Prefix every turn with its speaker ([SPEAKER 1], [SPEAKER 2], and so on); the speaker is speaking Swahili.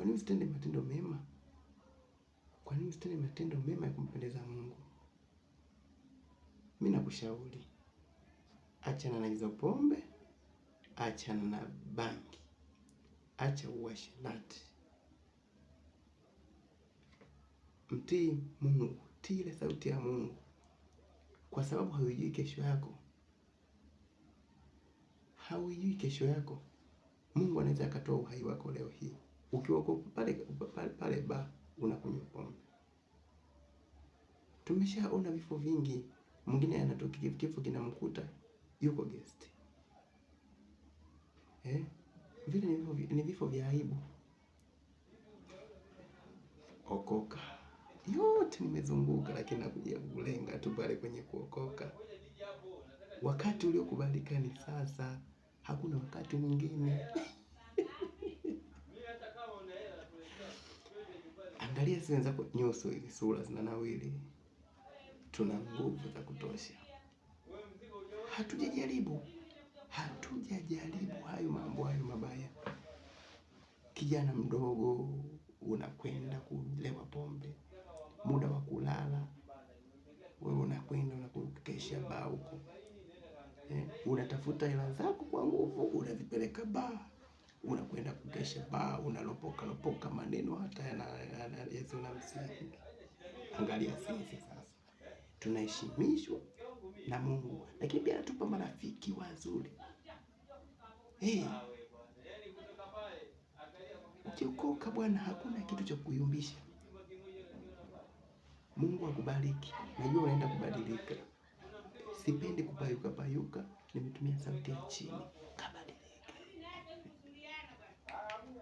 [SPEAKER 1] Kwa nini usitende matendo mema? Kwa nini usitende matendo mema ya kumpendeza Mungu? Mimi nakushauri, achana na hizo pombe, achana na bangi, acha uasherati. Mtii Mungu, tii ile sauti ya Mungu, kwa sababu haujui kesho yako. Haujui kesho yako. Mungu anaweza akatoa uhai wako leo hii. Ukiwa pale ba unakunywa pombe. Tumeshaona vifo vingi. Mwingine anatokea kifo kinamkuta yuko guest. Vile ni vifo vya aibu. Okoka. Yote nimezunguka lakini nakuja kulenga tu pale kwenye kuokoka. Wakati uliokubalika ni sasa. Hakuna wakati mwingine. Angalia si wenzako nyuso hivi, sura zinanawiri. Tuna nguvu za kutosha. Hatujajaribu hayo mambo hayo mabaya. Kijana mdogo unakwenda kulewa pombe, muda wa kulala wewe unakwenda unakesha baa huko. Unatafuta hela zako kwa nguvu, unazipeleka baa, unakwenda kukesha baa, unalopoka maneno hata yasio na msingi. Angalia sisi sasa tunaheshimishwa na Mungu, lakini pia anatupa marafiki wazuri. Ukiokoka bwana, hakuna kitu cha kuyumbisha. Mungu akubariki. Najua unaenda kubadilika. Sipendi kupayuka, nimetumia sauti ya chini.